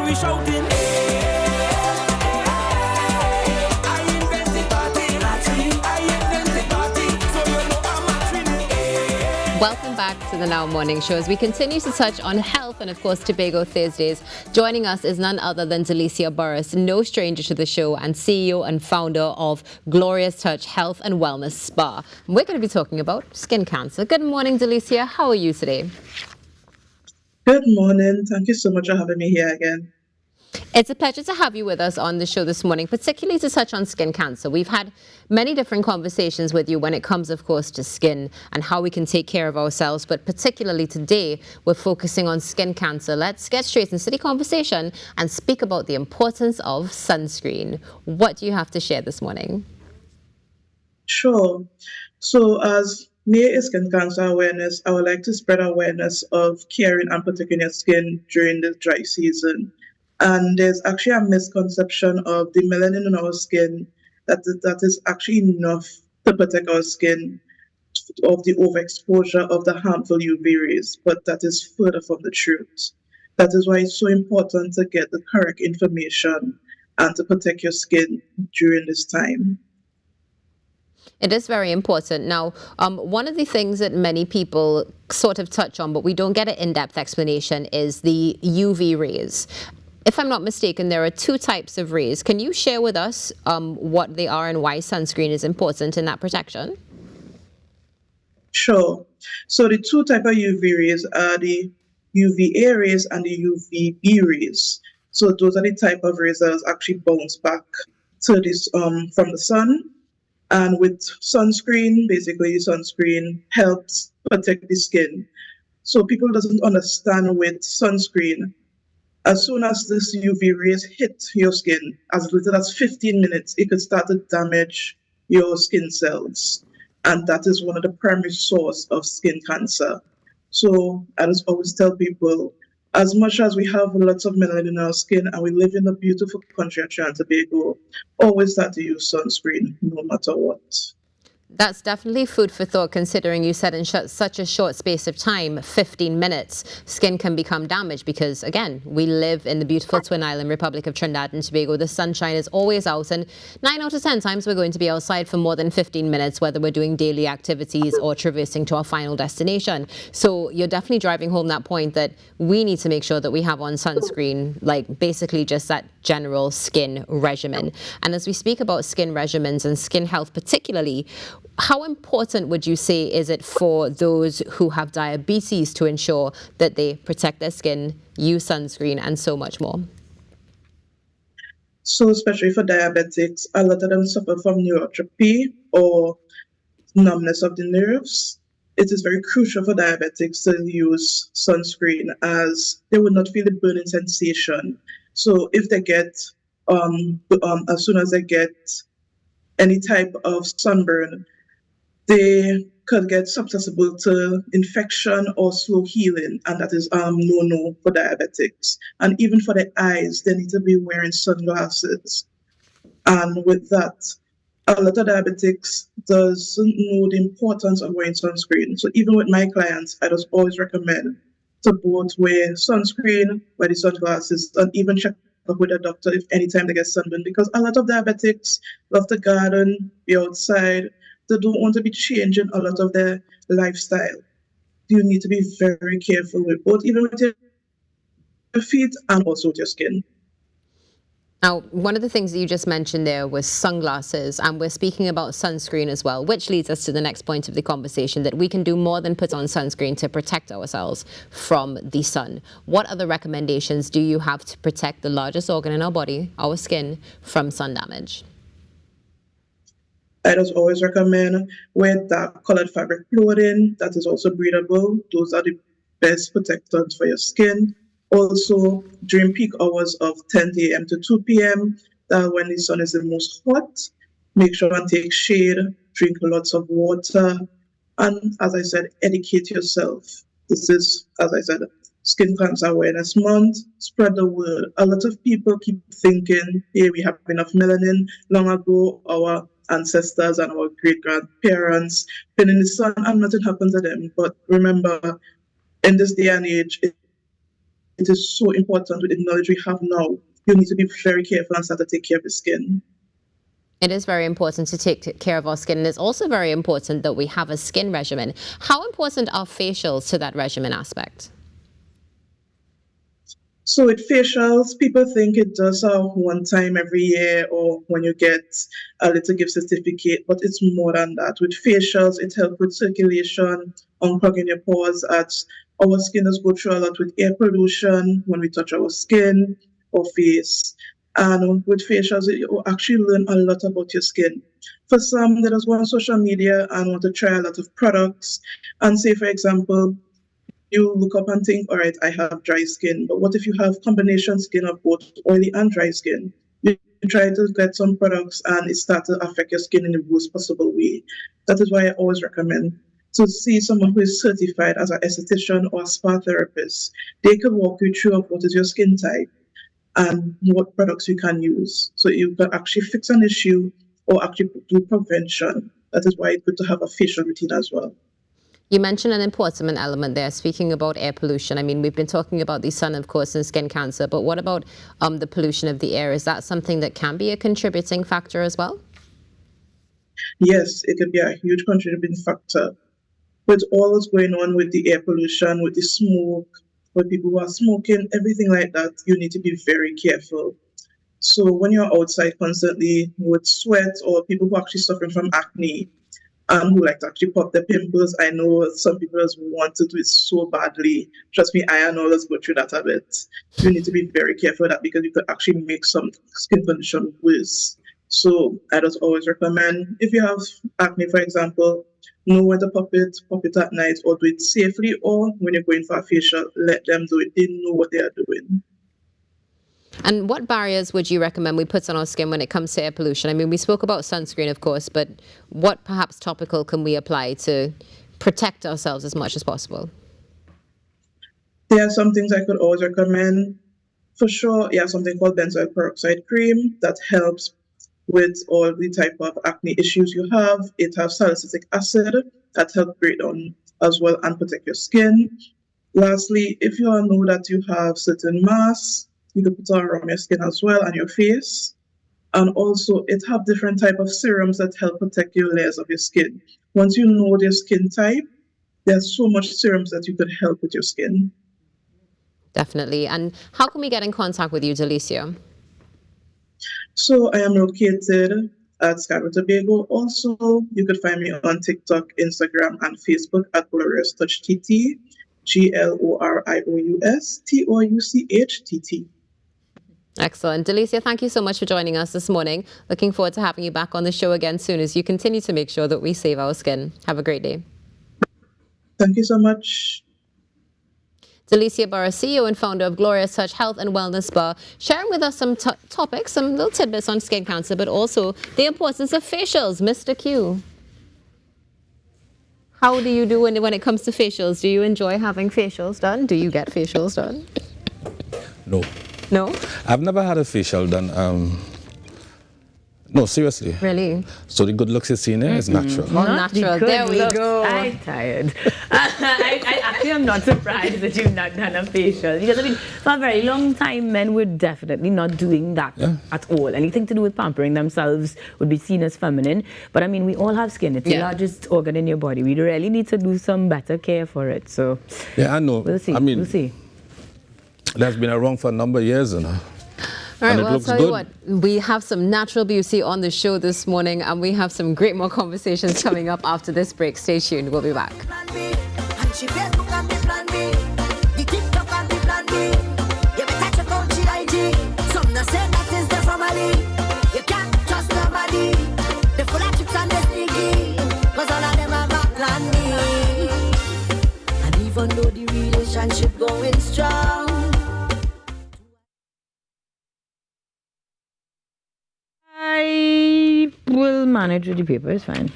we shouting. I invented party. I invented party. So you know I'm a Welcome back to the Now Morning Show as we continue to touch on health and, of course, Tobago Thursdays. Joining us is none other than Delicia Burris, no stranger to the show, and CEO and founder of Glorious Touch Health and Wellness Spa. We're going to be talking about skin cancer. Good morning, Delicia. How are you today? Good morning. Thank you so much for having me here again. It's a pleasure to have you with us on the show this morning, particularly to touch on skin cancer. We've had many different conversations with you when it comes, of course, to skin and how we can take care of ourselves. But particularly today, we're focusing on skin cancer. Let's get straight into the conversation and speak about the importance of sunscreen. What do you have to share this morning? Sure. So as May is Skin Cancer Awareness, I would like to spread awareness of caring and protecting your skin during the dry season. And there's actually a misconception of the melanin in our skin that is actually enough to protect our skin of the overexposure of the harmful UV rays, but that is further from the truth. That is why it's so important to get the correct information and to protect your skin during this time. It is very important. Now, one of the things that many people sort of touch on, but we don't get an in-depth explanation, is the UV rays. If I'm not mistaken, there are two types of rays. Can you share with us what they are and why sunscreen is important in that protection? Sure. So the two types of UV rays are the UVA rays and the UVB rays. So those are the type of rays that actually bounce back to this from the sun. And with sunscreen, basically sunscreen helps protect the skin. So people doesn't understand with sunscreen, as soon as this UV rays hit your skin, as little as 15 minutes, it could start to damage your skin cells. And that is one of the primary source of skin cancer. So I just always tell people, as much as we have lots of melanin in our skin and we live in a beautiful country of Trinidad and Tobago, always start to use sunscreen no matter what. That's definitely food for thought, considering you said in such a short space of time, 15 minutes, skin can become damaged because, again, we live in the beautiful Twin Island Republic of Trinidad and Tobago. The sunshine is always out, and 9 out of 10 times we're going to be outside for more than 15 minutes, whether we're doing daily activities or traversing to our final destination. So you're definitely driving home that point that we need to make sure that we have on sunscreen, like basically just that general skin regimen. And as we speak about skin regimens and skin health particularly, how important would you say is it for those who have diabetes to ensure that they protect their skin, use sunscreen, and so much more? So especially for diabetics, a lot of them suffer from neuropathy or numbness of the nerves. It is very crucial for diabetics to use sunscreen as they will not feel the burning sensation. So if they get, as soon as they get any type of sunburn, they could get susceptible to infection or slow healing, and that is no for diabetics. And even for the eyes, they need to be wearing sunglasses. And with that, a lot of diabetics doesn't know the importance of wearing sunscreen. So even with my clients, I just always recommend to both wear sunscreen, wear the sunglasses, and even check up with a doctor if anytime they get sunburn, because a lot of diabetics love to garden, be outside. They don't want to be changing a lot of their lifestyle. You need to be very careful with both, even with your feet and also with your skin. Now, one of the things that you just mentioned there was sunglasses, and we're speaking about sunscreen as well, which leads us to the next point of the conversation, that we can do more than put on sunscreen to protect ourselves from the sun. What other recommendations do you have to protect the largest organ in our body, our skin, from sun damage? I just always recommend wear dark colored fabric clothing that is also breathable. Those are the best protectors for your skin. Also, during peak hours of 10 a.m. to 2 p.m., when the sun is the most hot, make sure and take shade, drink lots of water, and as I said, educate yourself. This is, as I said, Skin Cancer Awareness Month. Spread the word. A lot of people keep thinking, hey, we have enough melanin. Long ago, our ancestors and our great-grandparents been in the sun and nothing happened to them. But remember, in this day and age, it is so important with the knowledge we have now. You need to be very careful and start to take care of your skin. It is very important to take care of our skin, and it's also very important that we have a skin regimen. How important are facials to that regimen aspect? So with facials, people think it does one time every year or when you get a little gift certificate, but it's more than that. With facials, it helps with circulation, unclogging your pores, as our skin does go through a lot with air pollution when we touch our skin or face. And with facials, you actually learn a lot about your skin. For some, they just go on social media and want to try a lot of products and say, for example, you look up and think, all right, I have dry skin. But what if you have combination skin of both oily and dry skin? You try to get some products and it starts to affect your skin in the worst possible way. That is why I always recommend to see someone who is certified as an esthetician or a spa therapist. They can walk you through of what is your skin type and what products you can use. So you can actually fix an issue or actually do prevention. That is why it's good to have a facial routine as well. You mentioned an important element there, speaking about air pollution. I mean, we've been talking about the sun, of course, and skin cancer, but what about the pollution of the air? Is that something that can be a contributing factor as well? Yes, it can be a huge contributing factor. With all that's going on with the air pollution, with the smoke, with people who are smoking, everything like that, you need to be very careful. So when you're outside constantly with sweat or people who are actually suffering from acne, who like to actually pop their pimples. I know some people just want to do it so badly. Trust me, I and others go through that a bit. You need to be very careful of that because you could actually make some skin condition worse. So I just always recommend, if you have acne, for example, know when to pop it at night or do it safely, or when you're going for a facial, let them do it. They know what they are doing. And what barriers would you recommend we put on our skin when it comes to air pollution? I mean, we spoke about sunscreen, of course, but what perhaps topical can we apply to protect ourselves as much as possible? There are some things I could always recommend. For sure, you have something called benzoyl peroxide cream that helps with all the type of acne issues you have. It has salicylic acid that helps break down as well and protect your skin. Lastly, if you all know that you have certain masks, you can put it around your skin as well and your face. And also it have different type of serums that help protect your layers of your skin. Once you know your skin type, there's so much serums that you could help with your skin. Definitely. And how can we get in contact with you, Delicia? So I am located at Scarborough, Tobago. Also, you could find me on TikTok, Instagram, and Facebook at Glorious Touch TT, GLORIOUSTOUCHTT. Excellent. Delicia, thank you so much for joining us this morning. Looking forward to having you back on the show again soon as you continue to make sure that we save our skin. Have a great day. Thank you so much. Delicia Burris, CEO and founder of Glorious Touch Health and Wellness Spa, sharing with us some topics, some little tidbits on skin cancer, but also the importance of facials. Mr. Q, how do you do when it comes to facials? Do you enjoy having facials done? Do you get facials done? No. No? I've never had a facial done. No, seriously. Really? So the good looks you're seeing there is natural. Well, natural. There we go. I'm tired. I actually am not surprised that you've not done a facial. Because I mean, for a very long time, men were definitely not doing that at all. Anything to do with pampering themselves would be seen as feminine. But I mean, we all have skin. It's the largest organ in your body. We really need to do some better care for it. So yeah, I know. We'll see. I mean, we'll see. That's been around for a number of years, you know. All right, and well, I'll tell you what, we have some natural beauty on the show this morning, and we have some great more conversations coming up after this break. Stay tuned. We'll be back. Even though the relationship going strong, I will manage with the paper, it's fine.